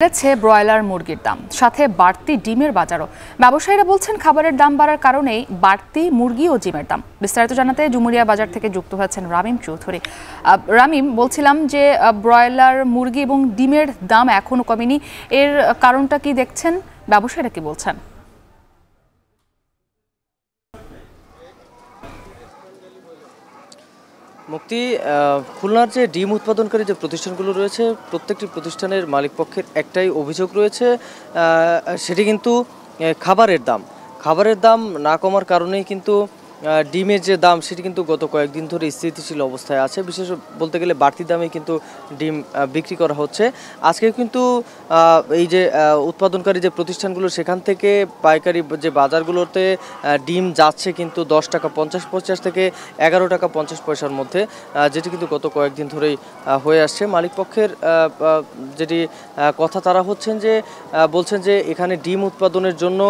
বেড়েছে ব্রয়লার মুরগির দাম, সাথে বাড়তি ডিমের বাজারও। ব্যবসায়ীরা বলছেন খাবারের দাম বাড়ার কারণেই বাড়তি মুরগি ও ডিমের দাম। বিস্তারিত জানাতে ডুমুরিয়া বাজার থেকে যুক্ত হয়েছেন রামিম চৌধুরী। রামিম, বলছিলাম যে ব্রয়লার মুরগি এবং ডিমের দাম এখনো কমেনি, এর কারণটা কি দেখছেন, ব্যবসায়ীরা কি বলছেন? মুক্তি, খুলনার যে ডিম উৎপাদনকারী যে প্রতিষ্ঠানগুলো রয়েছে, প্রত্যেকটি প্রতিষ্ঠানের মালিকপক্ষের একটাই অভিযোগ রয়েছে, সেটি কিন্তু খাবারের দাম না কমার কারণেই কিন্তু ডিমের যে দাম সেটি কিন্তু গত কয়েকদিন ধরে স্থিতিশীল অবস্থায় আছে। বিশেষ বলতে গেলে বাড়তি দামে কিন্তু ডিম বিক্রি করা হচ্ছে। আজকে কিন্তু এই যে উৎপাদনকারী যে প্রতিষ্ঠানগুলো, সেখান থেকে পাইকারি যে বাজারগুলোতে ডিম যাচ্ছে কিন্তু 10 টাকা 50 পয়সা থেকে 11 টাকা 50 পয়সার মধ্যে, যেটি কিন্তু গত কয়েকদিন ধরেই হয়ে আসছে। মালিকপক্ষের যেটি কথা, তারা বলছেন যে এখানে ডিম উৎপাদনের জন্য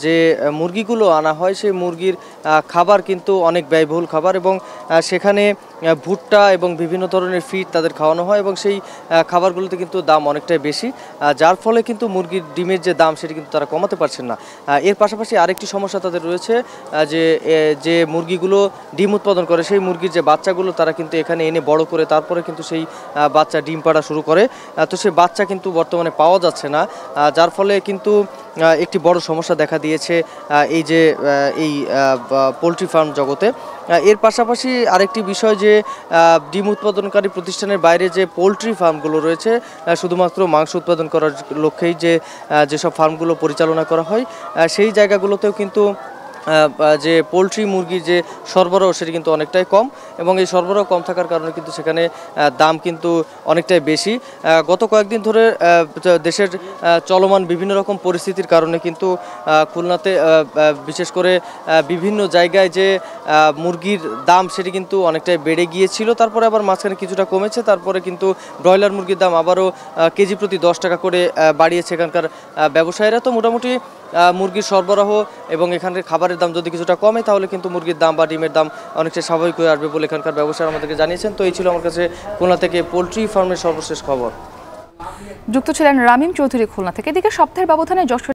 যে মুরগিগুলো আনা হয়, সেই মুরগির খাবার কিন্তু অনেক ব্যয়বহুল খাবার, এবং সেখানে ভুট্টা এবং বিভিন্ন ধরনের ফিড তাদের খাওয়ানো হয়, এবং সেই খাবারগুলোতে কিন্তু দাম অনেকটাই বেশি, যার ফলে কিন্তু মুরগির ডিমের যে দাম সেটি কিন্তু তারা কমাতে পারছেন না। এর পাশাপাশি আরেকটি সমস্যা তাদের রয়েছে, যে মুরগিগুলো ডিম উৎপাদন করে, সেই মুরগির যে বাচ্চাগুলো তারা কিন্তু এখানে এনে বড় করে তারপরে কিন্তু সেই বাচ্চা ডিম পাড়া শুরু করে। তো সেই বাচ্চা কিন্তু বর্তমানে পাওয়া যাচ্ছে না, যার ফলে কিন্তু একটি বড় সমস্যা দেখা দিয়েছে এই পোলট্রি ফার্ম জগতে। এর পাশাপাশি আরেকটি বিষয়, যে ডিম উৎপাদনকারী প্রতিষ্ঠানের বাইরে যে পোলট্রি ফার্মগুলো রয়েছে, শুধুমাত্র মাংস উৎপাদন করার লক্ষ্যেই যেসব ফার্মগুলো পরিচালনা করা হয়, সেই জায়গাগুলোতেও কিন্তু যে পোলট্রি মুরগির যে সরবরাহ সেটি কিন্তু অনেকটাই কম, এবং এই সরবরাহ কম থাকার কারণে কিন্তু সেখানে দাম কিন্তু অনেকটাই বেশি। গত কয়েকদিন ধরে দেশের চলমান বিভিন্ন রকম পরিস্থিতির কারণে কিন্তু খুলনাতে বিশেষ করে বিভিন্ন জায়গায় যে মুরগির দাম সেটি কিন্তু অনেকটাই বেড়ে গিয়েছিল, তারপরে আবার মাঝখানে কিছুটা কমেছে, তারপরে কিন্তু ব্রয়লার মুরগির দাম আবারও কেজি প্রতি 10 টাকা করে বাড়িয়েছে এখানকার ব্যবসায়ীরা। তো মোটামুটি মুরগির সরবরাহ এবং এখানকার খাবারের দাম যদি কিছুটা কমে, তাহলে কিন্তু মুরগির দাম বা ডিমের দাম অনেকটা স্বাভাবিক হয়ে আসবে বলে এখানকার ব্যবসায়ীরা আমাদেরকে জানিয়েছেন। তো এই ছিল আমার কাছে খুলনা থেকে পোলট্রি ফার্মের সর্বশেষ খবর। যুক্ত ছিলেন রামিম চৌধুরী খুলনা থেকে। এদিকে সপ্তাহের ব্যবধানে যশোর